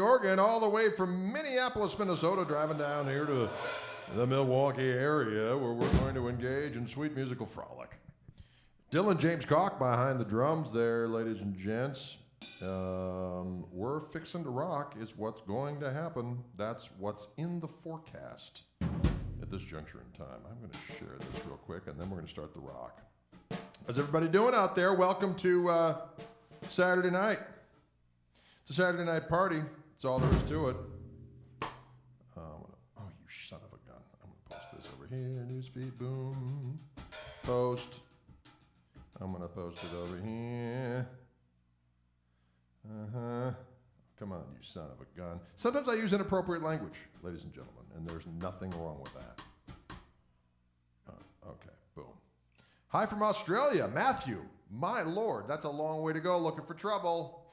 Oregon, all the way from Minneapolis, Minnesota, driving down here to the Milwaukee area where we're going to engage in sweet musical frolic. Dylan James Koch behind the drums there, ladies and gents. We're fixing to rock is what's going to happen. That's what's in the forecast at this juncture in time. I'm going to share this real quick, and then we're going to start the rock. How's everybody doing out there? Welcome to Saturday night. It's a Saturday night party. That's all there is to it. Oh, you son of a gun. I'm going to post this over here. Newsfeed, boom. Post. I'm going to post it over here. Come on, you son of a gun. Sometimes I use inappropriate language, ladies and gentlemen, and there's nothing wrong with that. Okay, boom. Hi from Australia, Matthew. My Lord, that's a long way to go looking for trouble.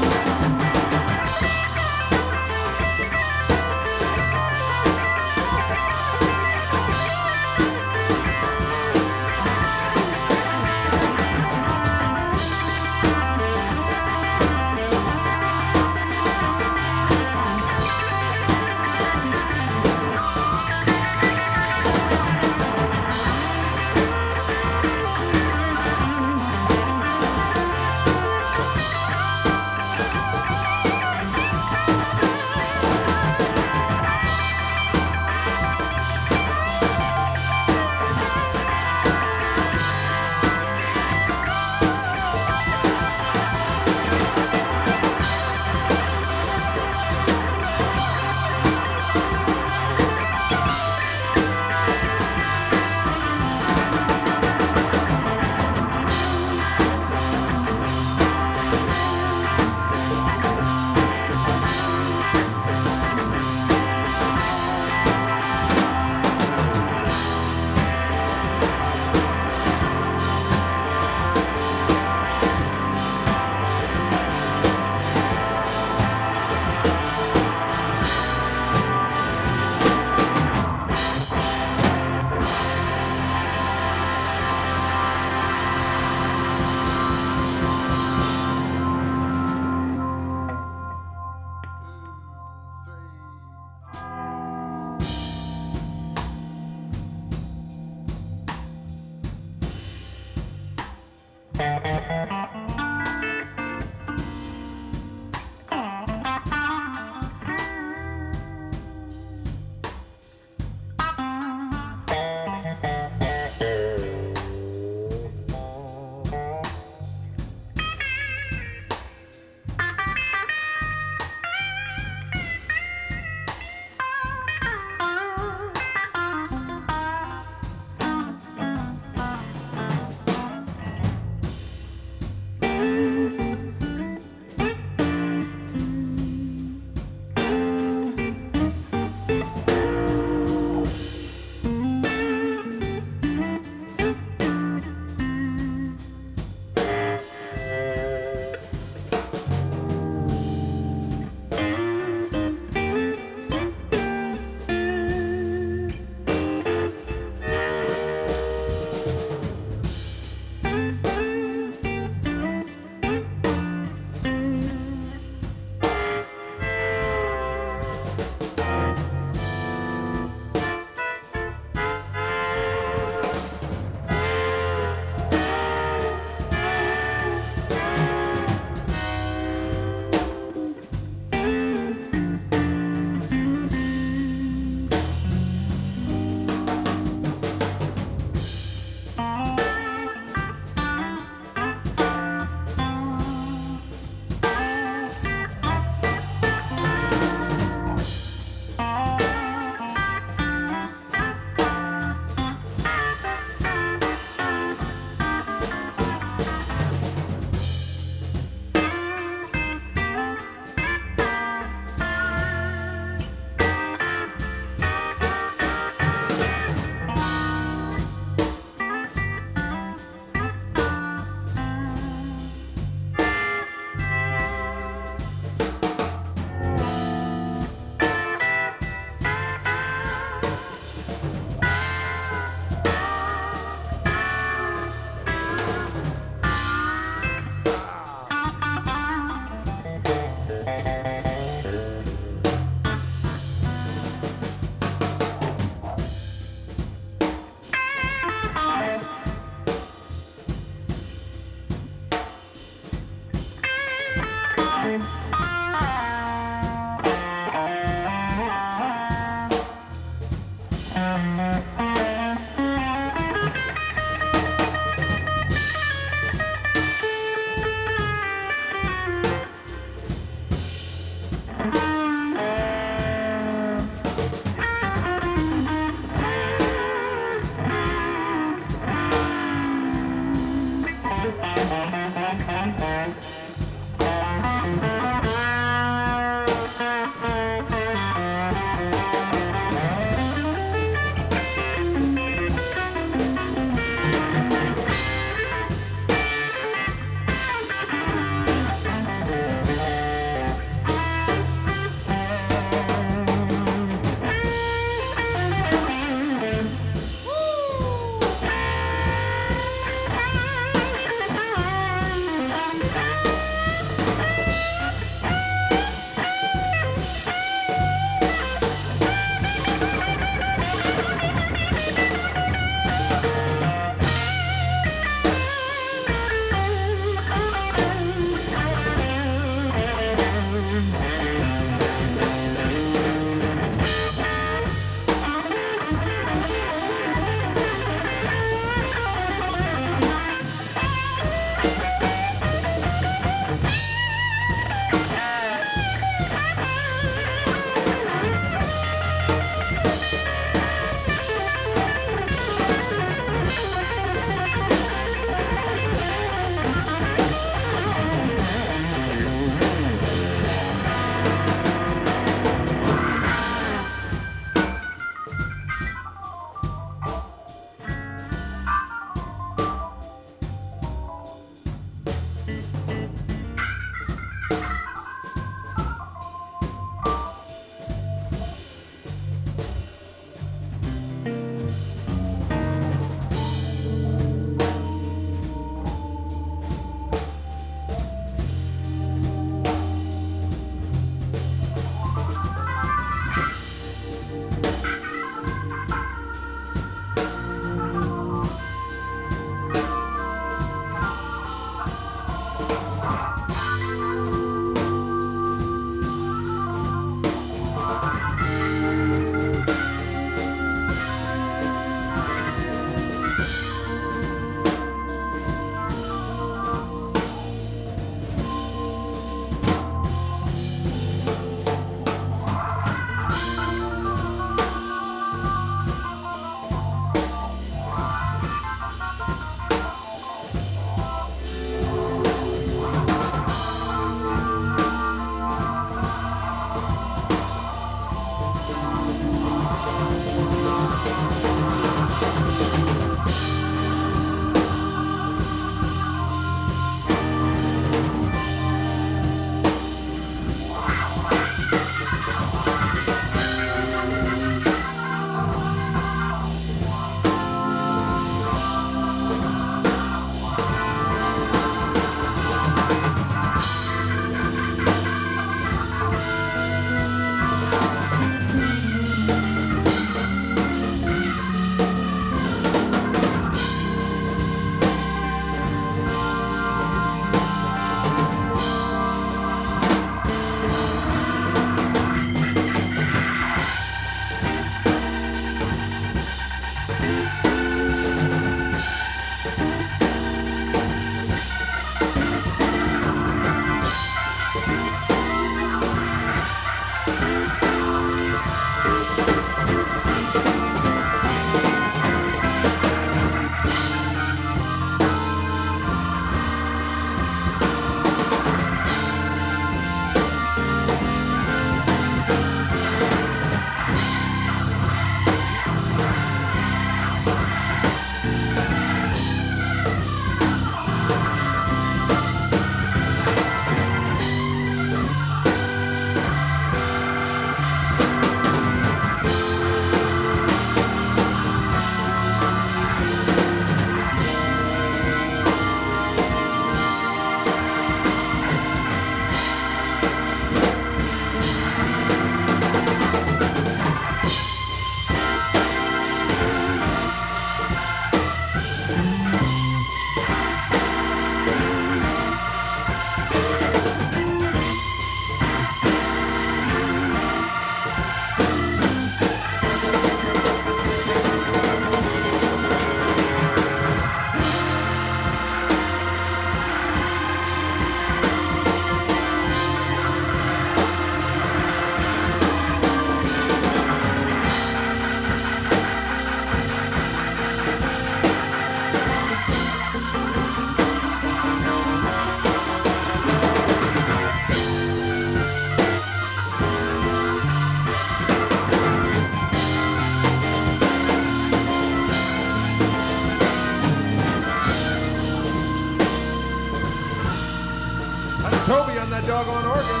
Toby on that doggone organ.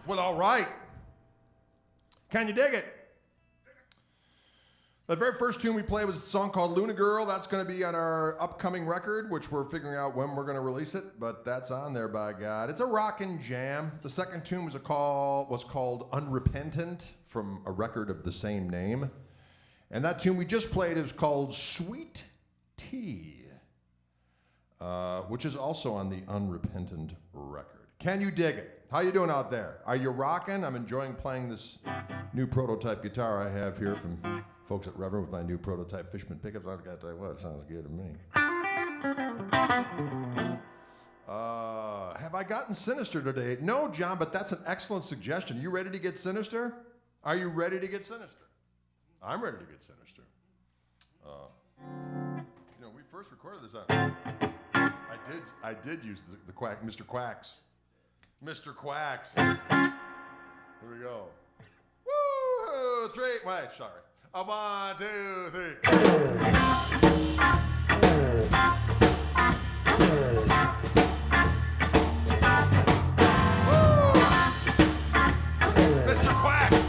Well, all right. Can you dig it? The very first tune we played was a song called Luna Girl. That's going to be on our upcoming record, which we're figuring out when we're going to release it, but that's on there, by God. It's a rockin' jam. The second tune was called Unrepentant, from a record of the same name. And that tune we just played is called Sweet Tea, which is also on the Unrepentant record. Can you dig it? How you doing out there? Are you rocking? I'm enjoying playing this new prototype guitar I have here from folks at Reverend with my new prototype Fishman pickups. I've got to tell you what, it sounds good to me. Have I gotten sinister today? No, John, but that's an excellent suggestion. You ready to get sinister? Are you ready to get sinister? I'm ready to get sinister. We first recorded this on. I did use the Quack, Mr. Quacks. Mr. Quacks. Here we go. Woo! 3. Wait, sorry. 1, 2, 3. Mr. Quacks!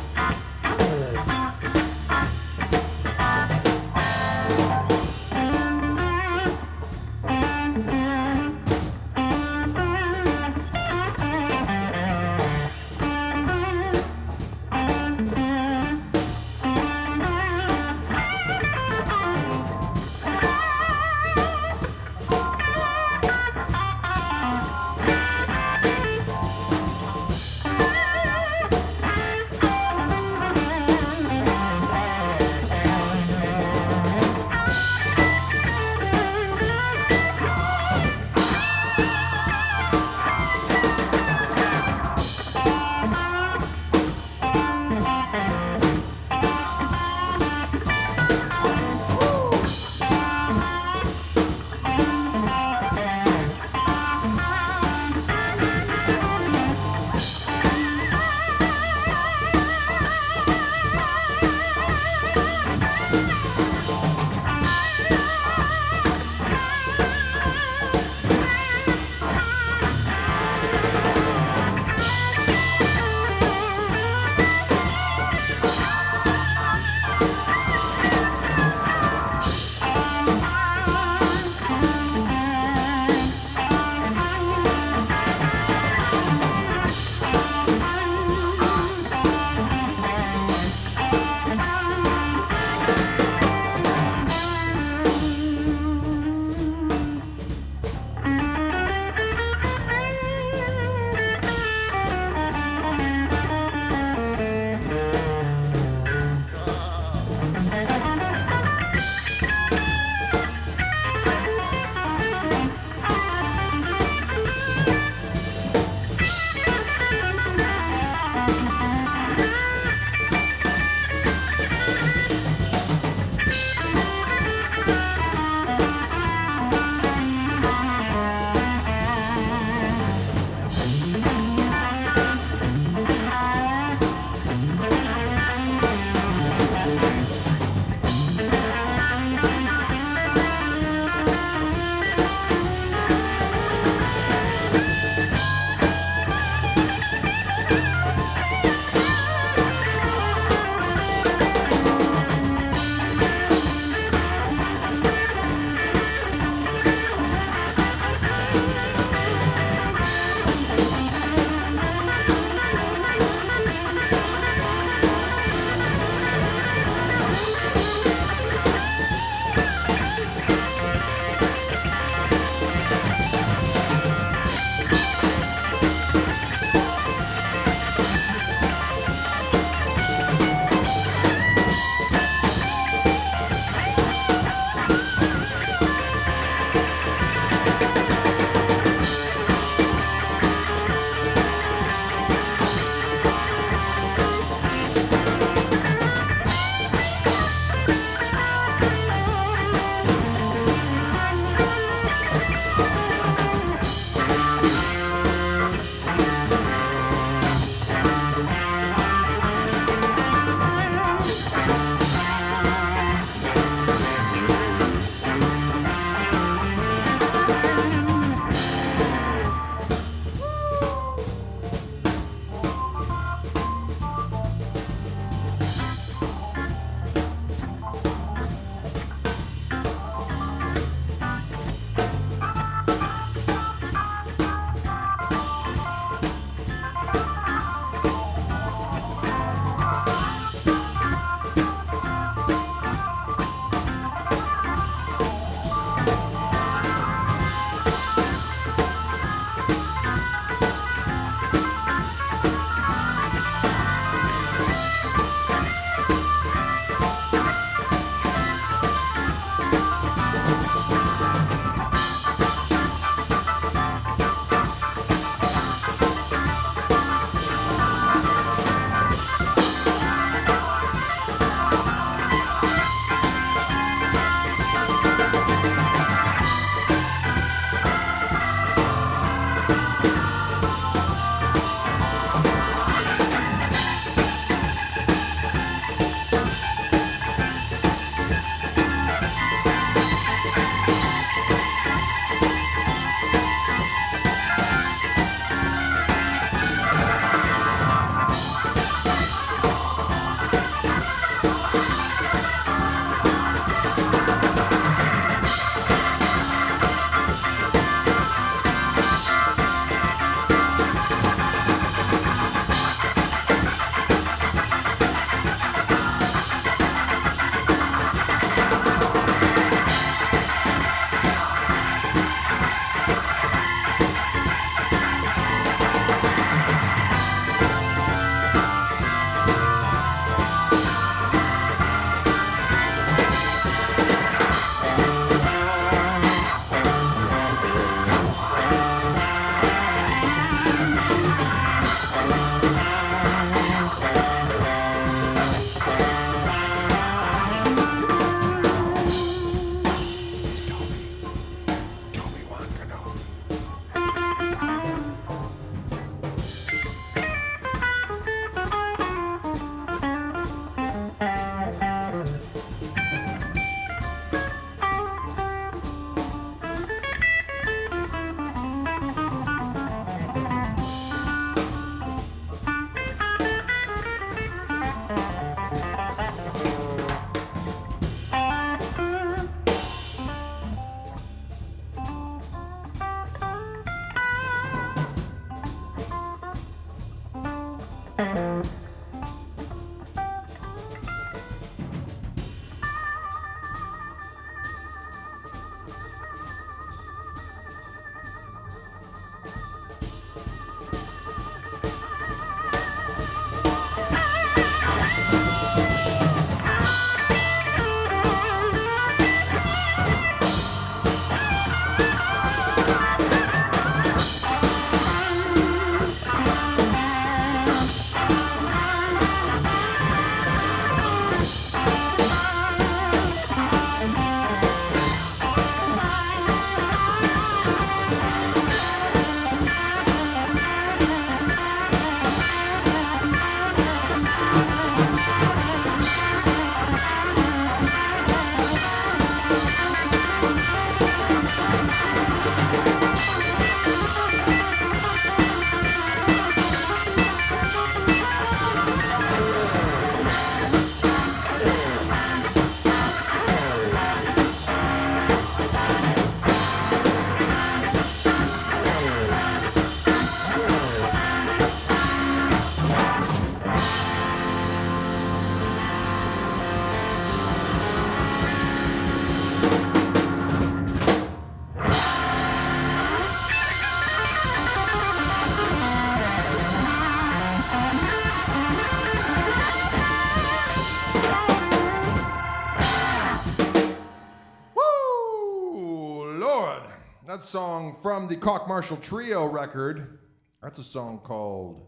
That's a song from the Koch Marshall Trio record. That's a song called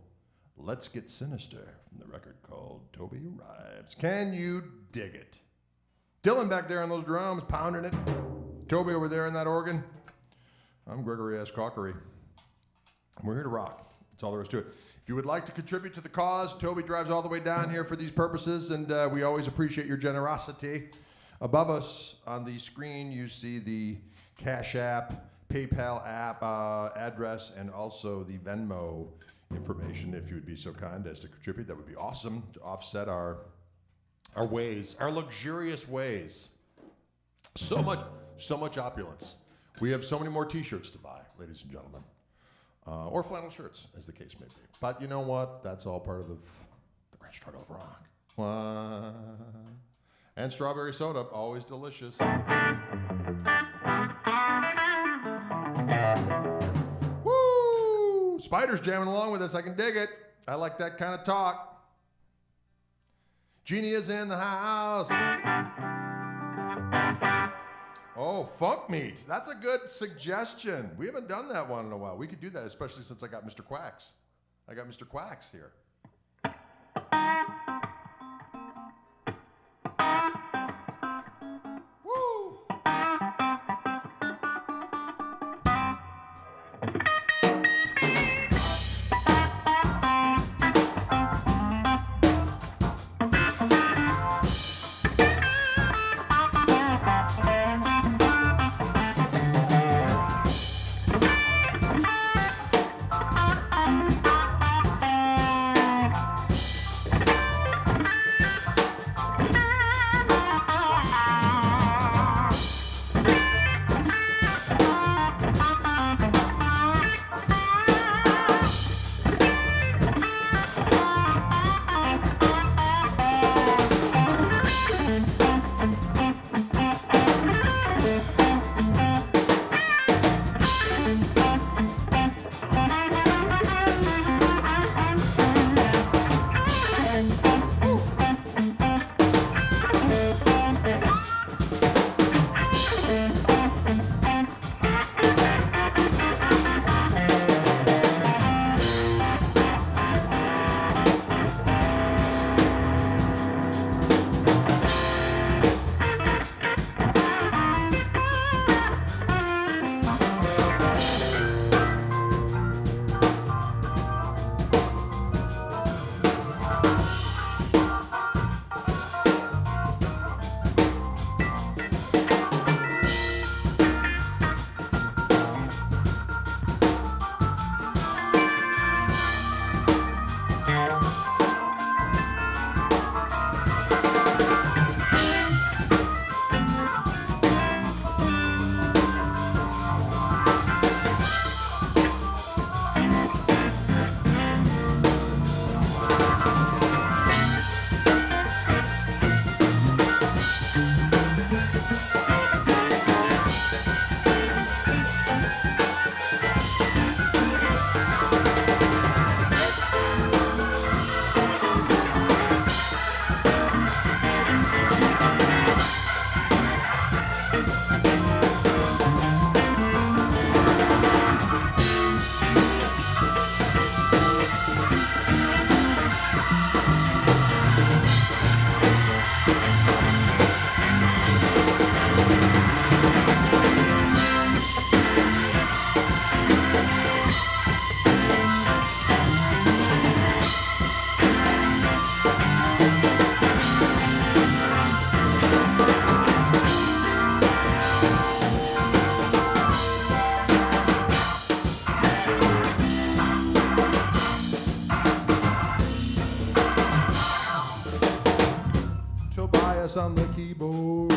Let's Get Sinister from the record called Toby Arrives. Can you dig it? Dylan back there on those drums, pounding it. Toby over there in that organ. I'm Gregory Kochery. We're here to rock. That's all there is to it. If you would like to contribute to the cause, Toby drives all the way down here for these purposes, and we always appreciate your generosity. Above us on the screen, you see the Cash App, PayPal app address, and also the Venmo information. If you would be so kind as to contribute, that would be awesome to offset our ways, our luxurious ways. So much opulence. We have so many more T-shirts to buy, ladies and gentlemen. Or flannel shirts, as the case may be. But you know what? That's all part of the great struggle of rock. And strawberry soda, always delicious. Woo! Spider's jamming along with us. I can dig it. I like that kind of talk. Jeannie is in the house. Oh, funk meat. That's a good suggestion. We haven't done that one in a while. We could do that, especially since I got Mr. Quacks. I got Mr. Quacks here. Woo! On the keyboard.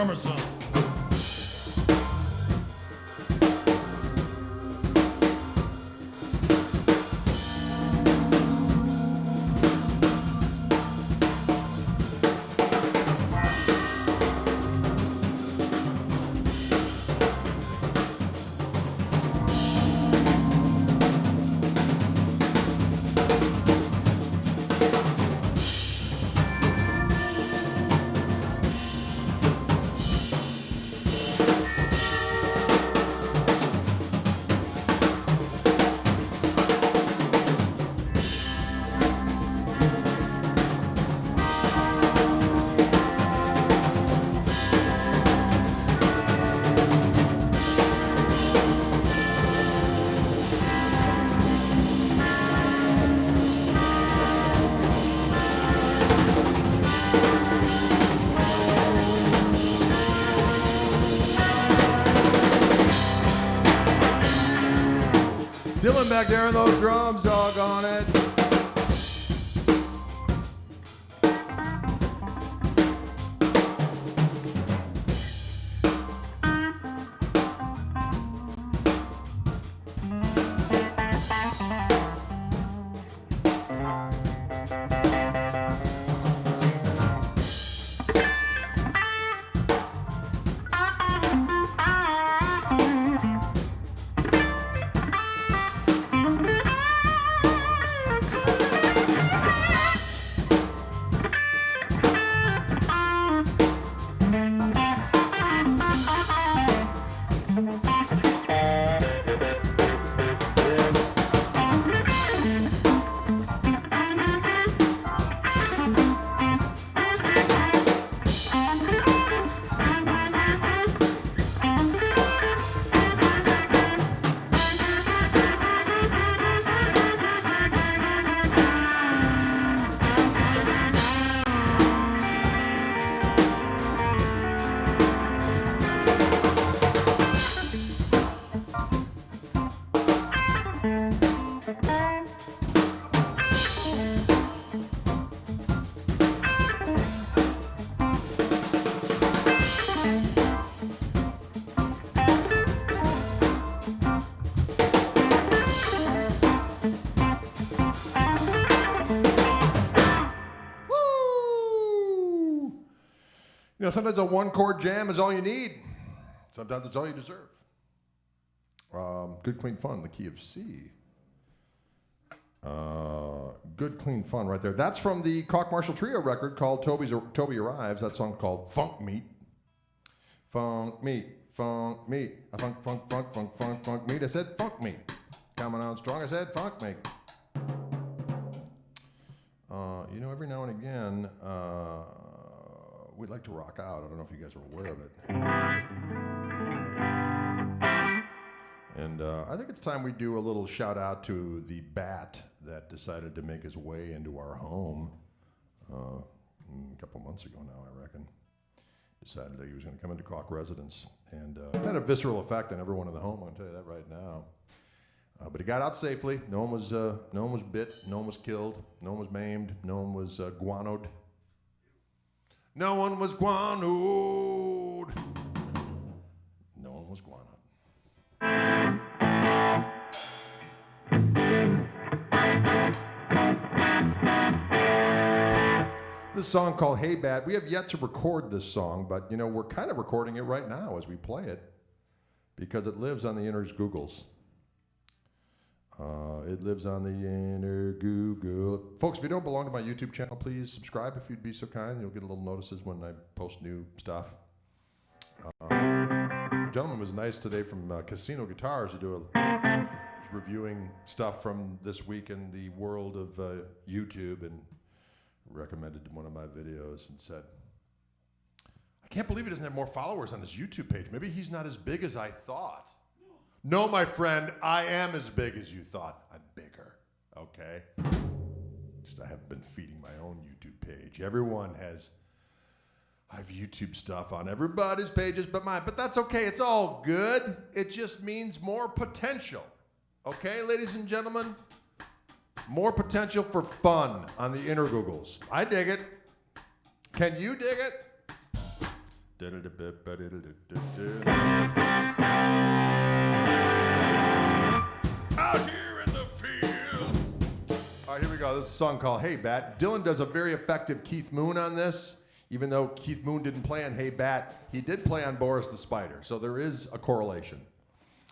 drummer song. Dylan back there on those drums, doggone it. You know, sometimes a one-chord jam is all you need. Sometimes it's all you deserve. Good, clean fun, the key of C. Good, clean fun right there. That's from the Koch-Marshall Trio record called Toby Arrives. That song called Funk Meat. Funk meat, funk meat. Funk, funk, funk, funk, funk, funk meat. I said funk meat. Coming on strong, I said funk meat. You know, every now and again, we'd like to rock out. I don't know if you guys are aware of it. And I think it's time we do a little shout out to the bat that decided to make his way into our home a couple months ago now, I reckon. Decided that he was going to come into Koch residence. And it had a visceral effect on everyone in the home, I'll tell you that right now. But he got out safely. No one was bit. No one was killed. No one was maimed. No one was guanoed. No one was guanoed. No one was guanoed. This song called Hey Bad. We have yet to record this song, but you know, we're kind of recording it right now as we play it because it lives on the inner Googles. It lives on the inner Google. Folks, if you don't belong to my YouTube channel, please subscribe if you'd be so kind. You'll get a little notices when I post new stuff. The gentleman was nice today from Casino Guitars. Was reviewing stuff from this week in the world of YouTube and recommended one of my videos and said, I can't believe he doesn't have more followers on his YouTube page. Maybe he's not as big as I thought. No, my friend, I am as big as you thought. I'm bigger, okay? Just I haven't been feeding my own YouTube page. I have YouTube stuff on everybody's pages but mine, but that's okay. It's all good. It just means more potential. Okay, ladies and gentlemen? More potential for fun on the inner Googles. I dig it. Can you dig it? Out here in the field. All right, here we go. This is a song called Hey Bat. Dylan does a very effective Keith Moon on this. Even though Keith Moon didn't play on Hey Bat, he did play on Boris the Spider. So there is a correlation.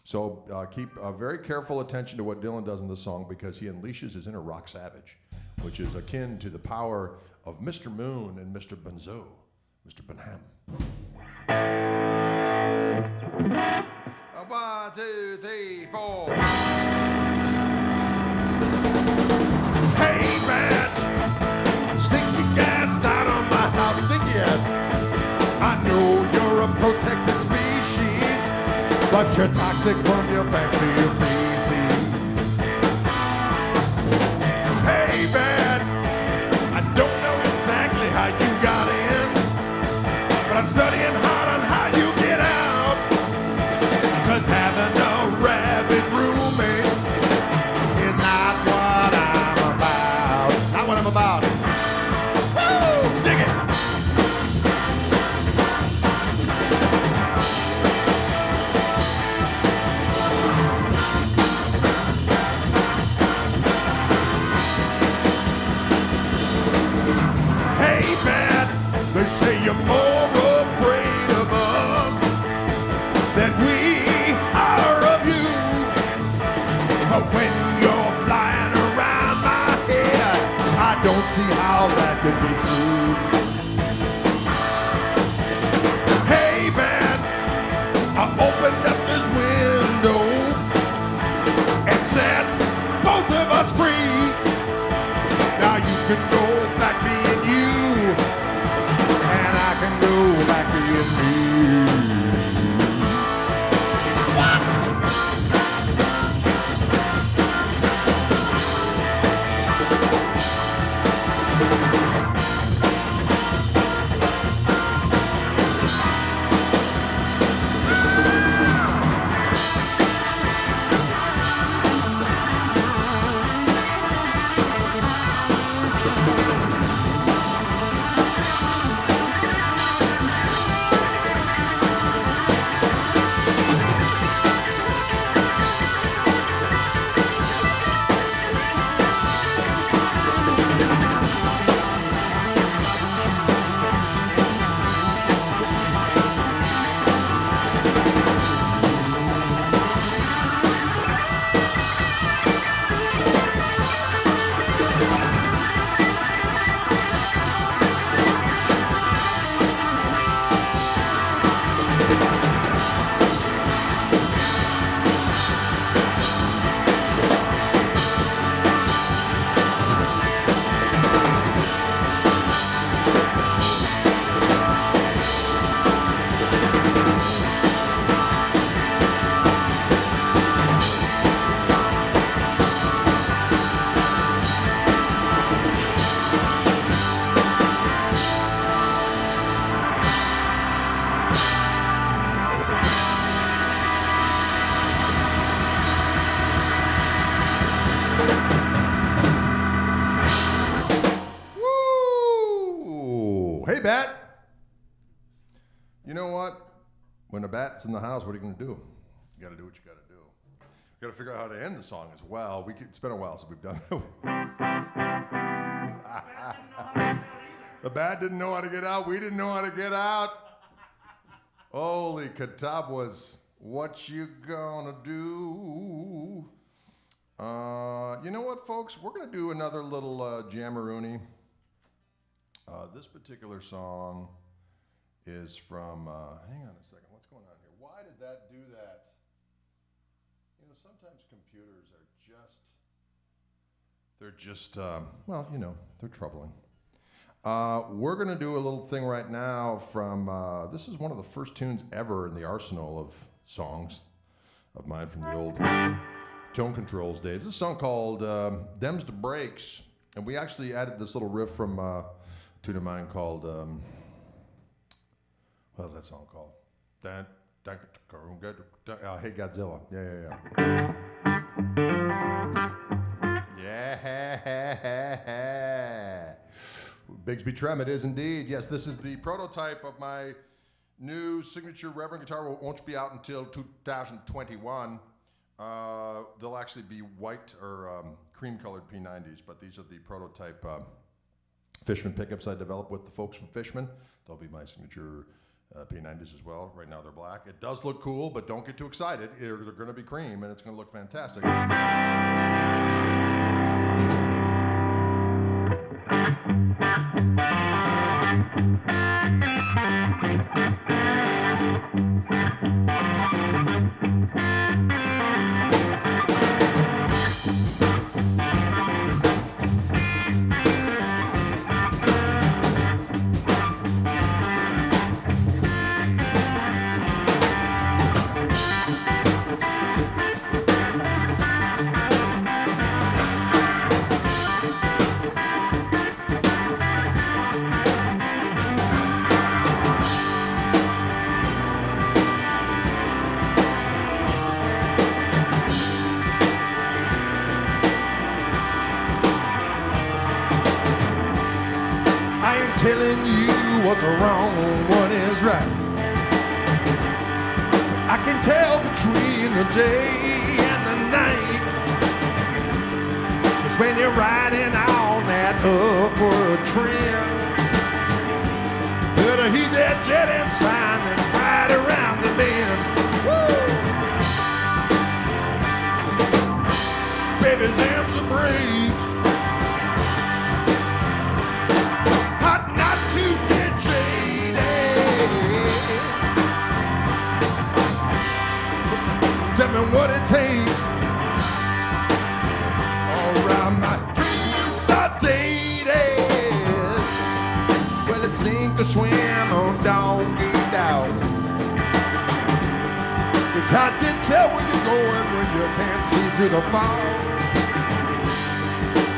So keep very careful attention to what Dylan does in this song because he unleashes his inner rock savage, which is akin to the power of Mr. Moon and Mr. Benzo, Mr. Benham. 1, 2, 3, 4. Hey, Bat, stinky gas out of my house, stinky ass. I know you're a protected species, but you're toxic from your factory of feces. Hey, Bat, I don't know exactly how you got in, but I'm studying hard on how you get out. 'Cause having a rabbit roommate is not what I'm about. Not what I'm about. Woo! Dig it! Hey, Bat, they say you're more afraid of us than we are of you. But when you're flying around my head, I don't see how that could be true. Hey, man, I opened up this window and set both of us free. Now you can go back being you, and I can go back being me. Hey, Bat. You know what? When a bat's in the house, what are you going to do? You got to do what you got to do. You got to figure out how to end the song as well. It's been a while since we've done that. The bat didn't know how to get out. We didn't know how to get out. Holy Catawba's, what you gonna do? You know what, folks? We're gonna do another little jammaroony. This particular song is from, hang on a second, what's going on here? Why did that do that? You know, sometimes computers are just, well, you know, they're troubling. We're going to do a little thing right now from, this is one of the first tunes ever in the arsenal of songs of mine from the old Tone Controls days. This is a song called Them's the Breaks, and we actually added this little riff from a tune of mine called, what was that song called? Hey Godzilla. Yeah. Yeah. Bigsby Trem, it is indeed. Yes, this is the prototype of my New signature Reverend guitar won't be out until 2021. They'll actually be white or cream-colored P90s, but these are the prototype Fishman pickups I developed with the folks from Fishman. They'll be my signature P90s as well. Right now they're black. It does look cool, but don't get too excited. They're going to be cream, and it's going to look fantastic. Telling you what's wrong, what is right. I can tell between the day and the night. 'Cause when you're riding on that upward trend, better heed that jet end sign that's right around the bend. Woo! Baby, them's the brakes. Tell me what it takes. Alright, my dreams are dated. Well, it's sink or swim on doggy dog. It's hard to tell where you're going when you can't see through the fog.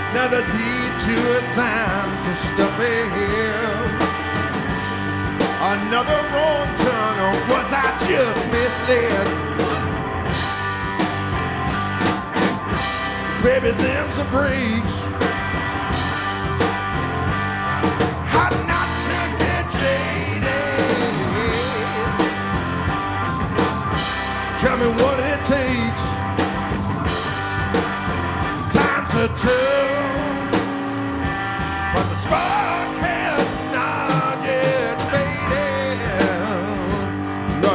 Another detour sign just up ahead. Another wrong turn, or was I just misled? Baby, them's the brakes. Hard not to get jaded. Tell me what it takes. Times are tough, but the spark has not yet faded. No,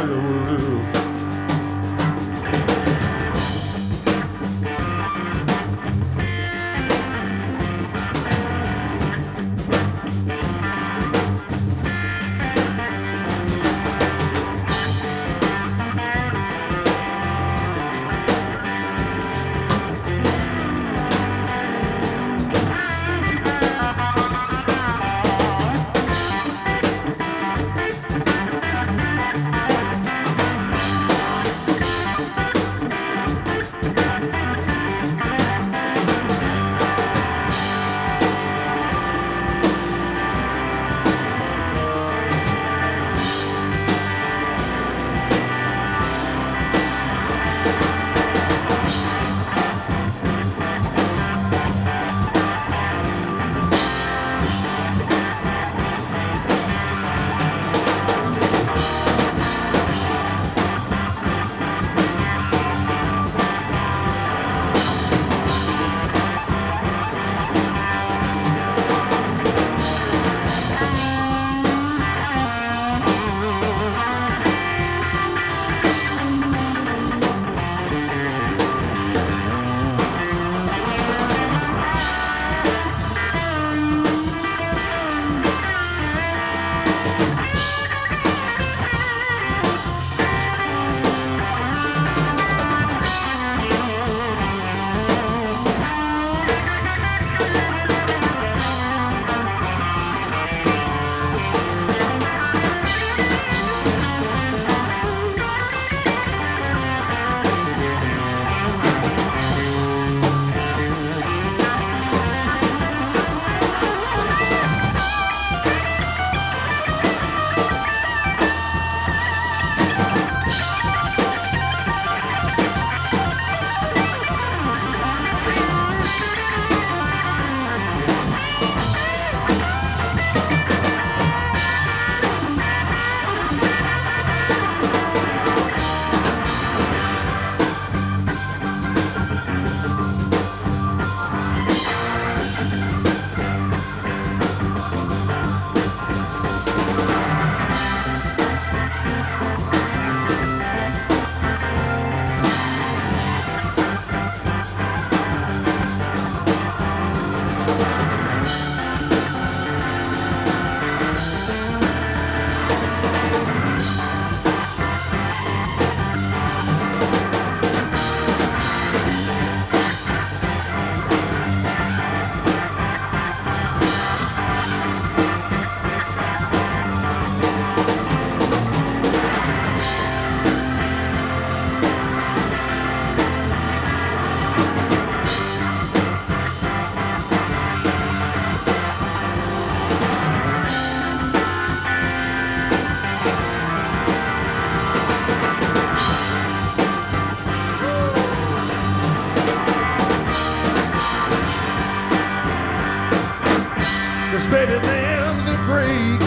baby, them's a break.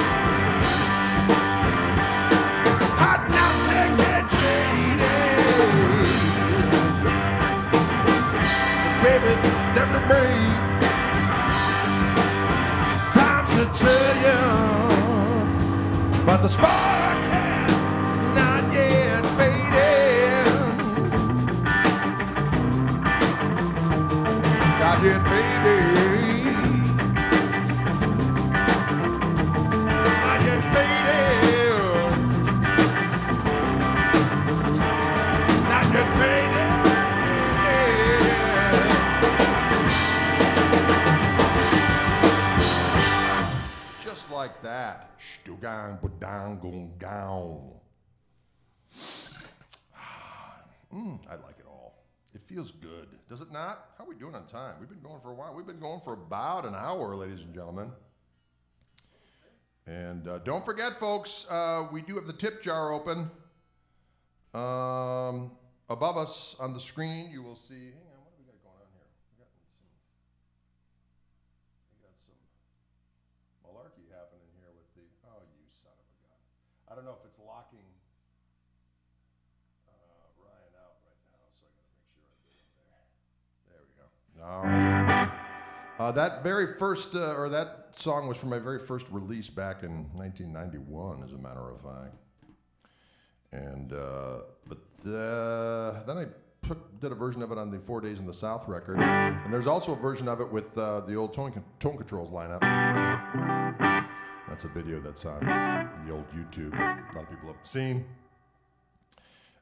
Hot now, take that jaded. Baby, them a break. Time to tell you, but the spark has not yet faded. Not yet faded. Just like that. Stugang budang gung gown. I like it all. It feels good. Does it not? How are we doing on time? We've been going for a while. We've been going for about an hour, ladies and gentlemen. And don't forget, folks, we do have the tip jar open. Above us on the screen, you will see. Hang on, what do we got going on here? We got some malarkey happening here with the. Oh, you son of a gun! I don't know if it's locking Ryan out right now, so I got to make sure I get him there. There we go. All right. That very first, or that song was from my very first release back in 1991, as a matter of fact. And but then I did a version of it on the 4 Days in the South record, and there's also a version of it with the old tone controls lineup. That's a video that's on the old YouTube that a lot of people have seen.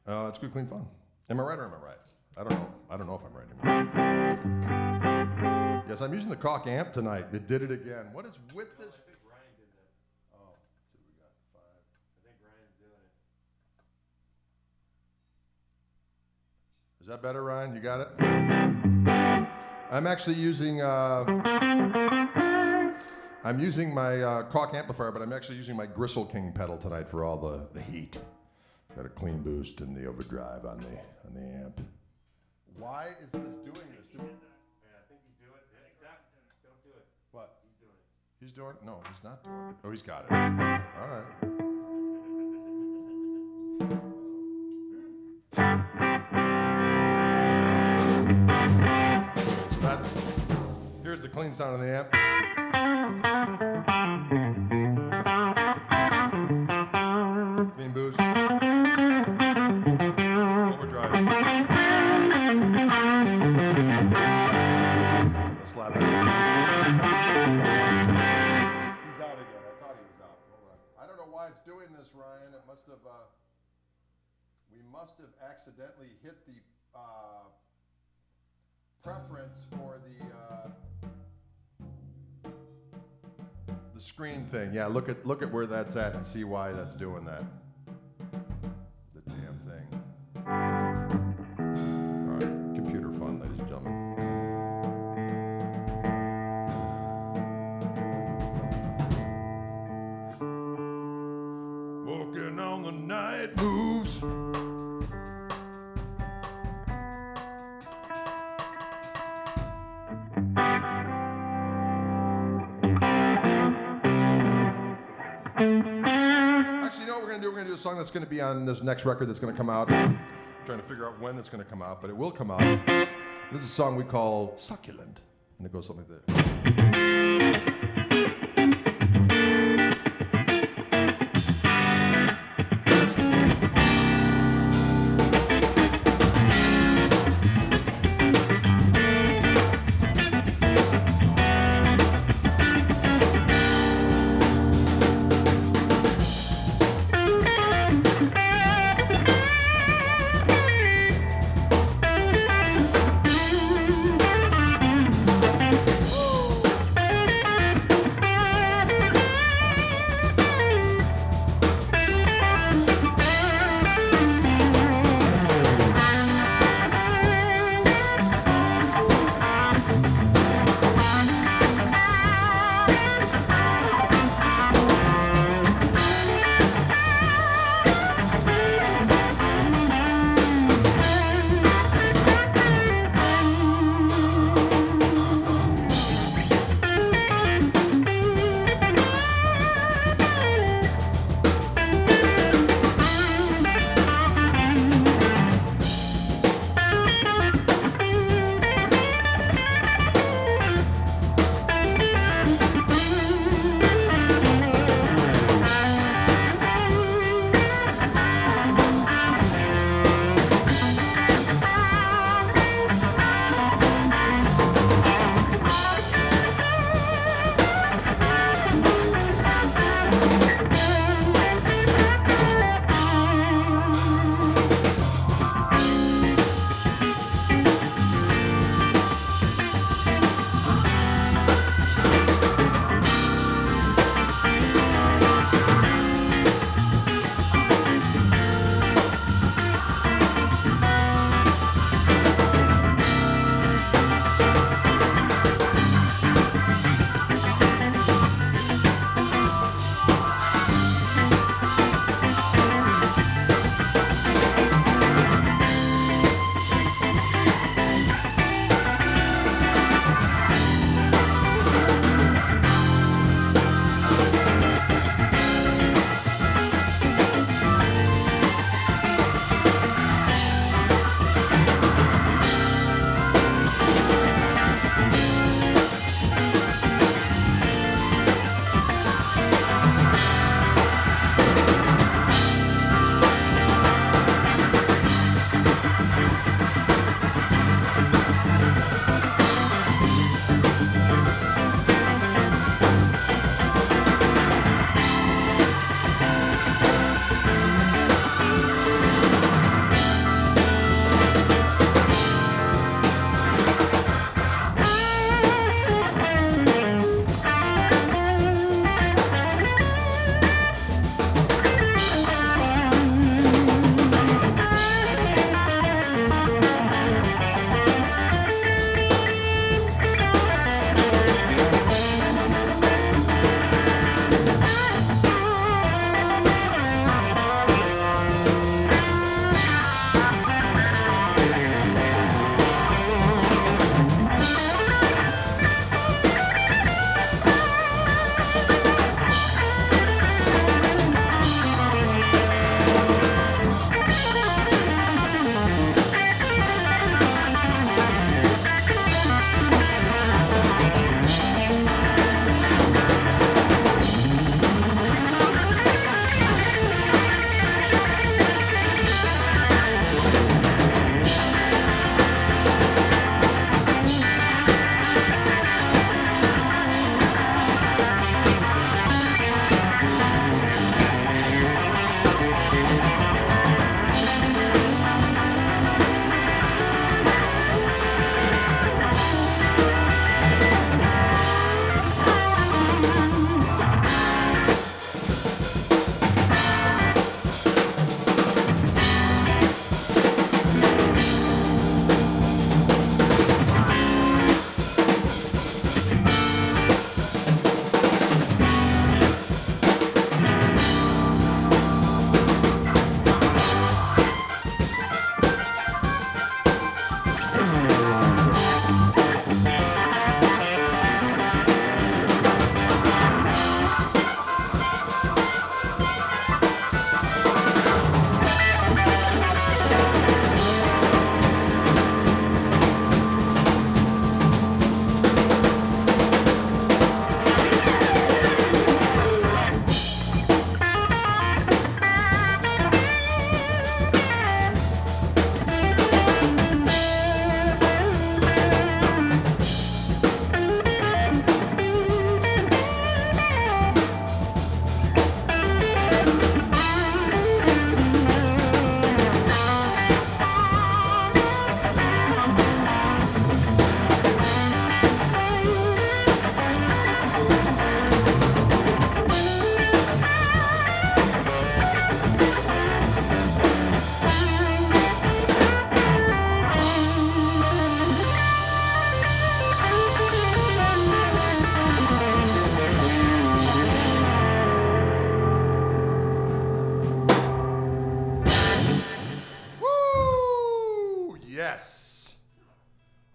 It's good, clean fun. Am I right or am I right? I don't know. I don't know if I'm right anymore. Yes, I'm using the Koch amp tonight. It did it again. What is with this? I think Ryan did that. Oh, let's see, we got 5. I think Ryan's doing it. Is that better, Ryan? You got it? I'm actually using my Koch amplifier, but I'm actually using my Gristle King pedal tonight for all the heat. Got a clean boost and the overdrive on the amp. Why is this doing this? I think he's doing it. Stop. Don't do it. What? He's doing it. He's doing it? No, he's not doing it. Oh, he's got it. All right. So here's the clean sound of the amp. Clean boost. Overdrive. Slap it. He's out again. I thought he was out. Hold on. I don't know why it's doing this, Ryan. It must have, we must have accidentally hit the preference for the screen thing. Yeah, look at where that's at and see why that's doing that. The damn thing. All right, computer fun, ladies and gentlemen. Walking on the night moves. Actually, you know what we're going to do? We're going to do a song that's going to be on this next record that's going to come out. I'm trying to figure out when it's going to come out, but it will come out. This is a song we call Succulent, and it goes something like this.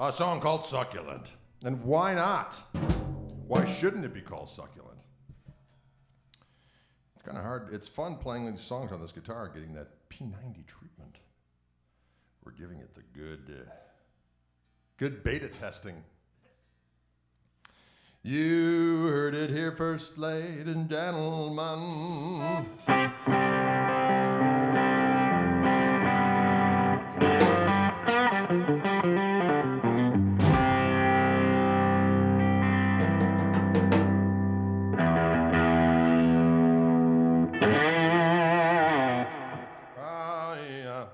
A song called Succulent. And why not? Why shouldn't it be called Succulent? It's kind of hard. It's fun playing these songs on this guitar, getting that P90 treatment. We're giving it the good beta testing. You heard it here first, ladies and gentlemen. Ah, yeah. Ah, yeah.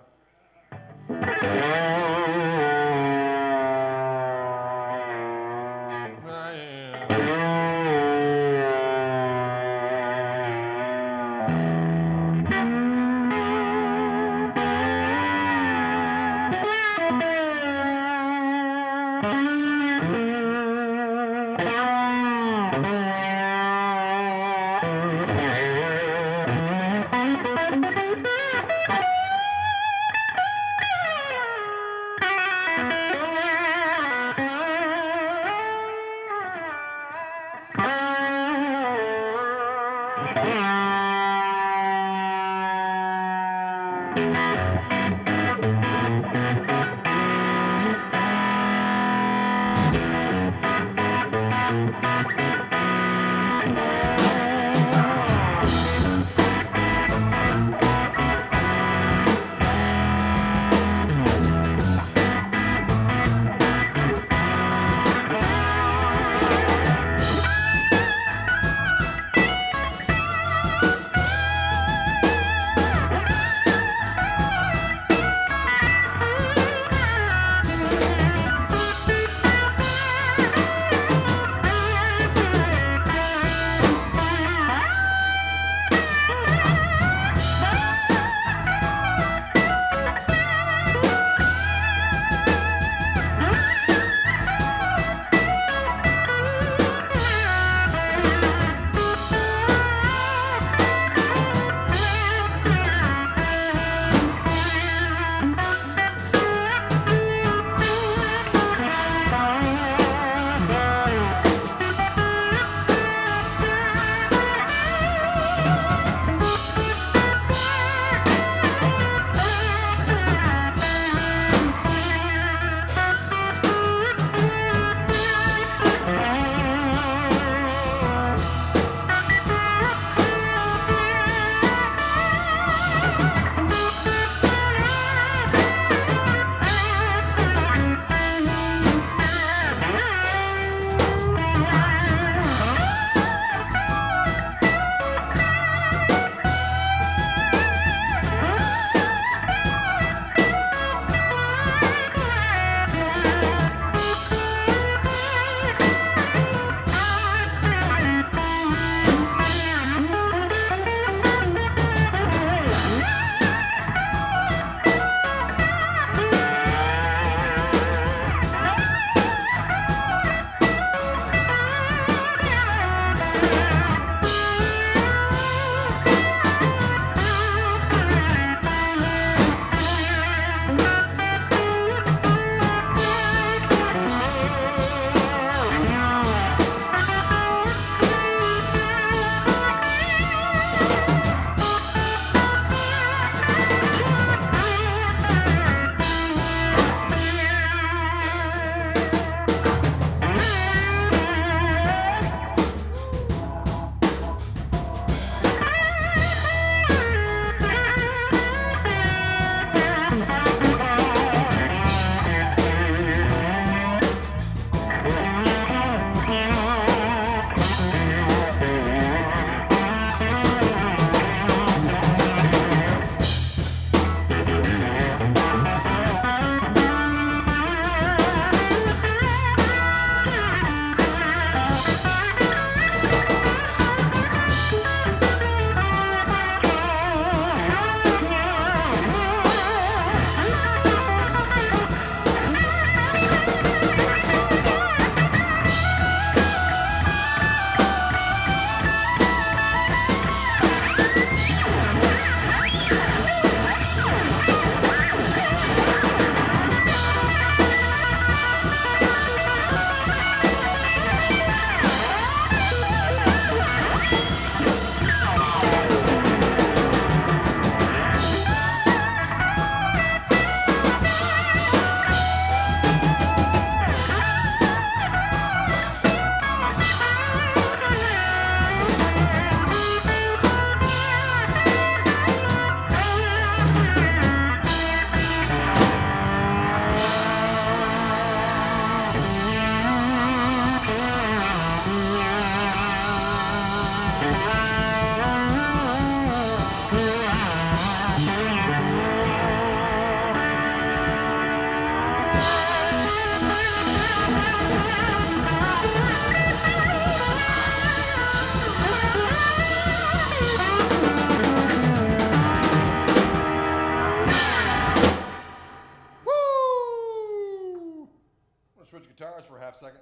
switch guitars for a half second.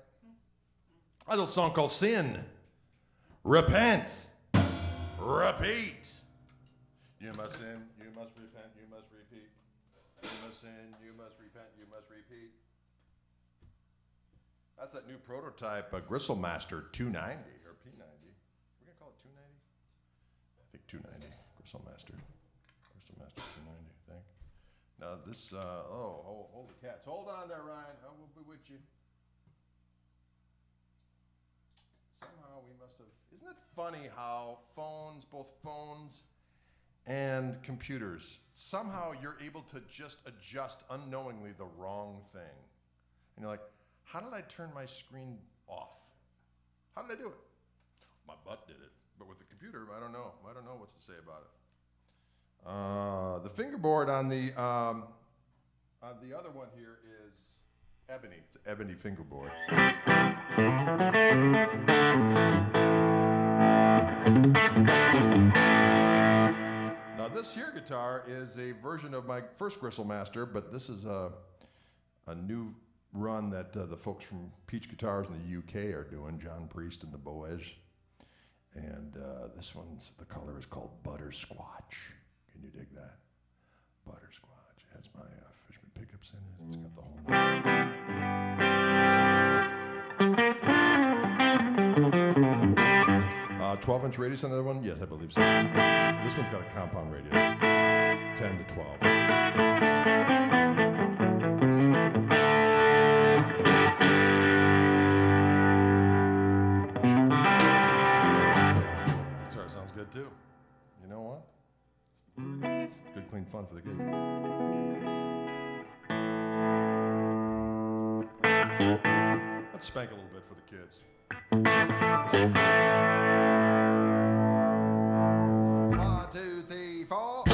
A little song called Sin. Repent. Repeat. You must sin, you must repent, you must repeat. You must sin, you must repent, you must repeat. That's that new prototype Gristlemaster 290 or P90. We're gonna call it 290? I think 290. Gristlemaster 290, I think. Now this, hold the cats. Hold on there, Ryan. I will be with you. Somehow we must have, isn't it funny how phones, both phones and computers, somehow you're able to just adjust unknowingly the wrong thing. And you're like, how did I turn my screen off? How did I do it? My butt did it. But with the computer, I don't know. I don't know what to say about it. The fingerboard on the other one here is ebony. It's an ebony fingerboard. Now this here guitar is a version of my first Gristlemaster, but this is a new run that the folks from Peach Guitars in the UK are doing, John Priest and the Boez. And this one's, the color is called Butterscotch. Can you dig that? Butterscotch. It has my Fishman pickups in it. It's got the whole nine. 12-inch radius on the other one? Yes, I believe so. This one's got a compound radius, 10 to 12. Guitar sounds good too. You know what? It's good, clean fun for the kids. Let's spank a little bit for the kids. 1, 2, 3, 4.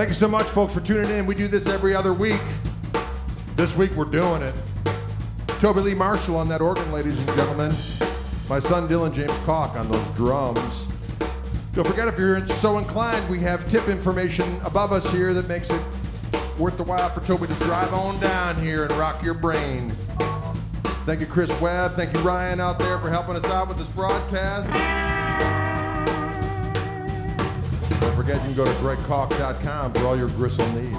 Thank you so much, folks, for tuning in. We do this every other week. This week, we're doing it. Toby Lee Marshall on that organ, ladies and gentlemen. My son, Dylan James Koch, on those drums. Don't forget, if you're so inclined, we have tip information above us here that makes it worth the while for Toby to drive on down here and rock your brain. Thank you, Chris Webb. Thank you, Ryan, out there, for helping us out with this broadcast. Don't forget, you can go to Gregorykochery.com for all your gristle needs.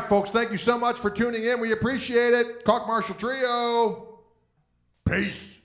right, folks. Thank you so much for tuning in. We appreciate it. Koch Marshall Trio. Peace.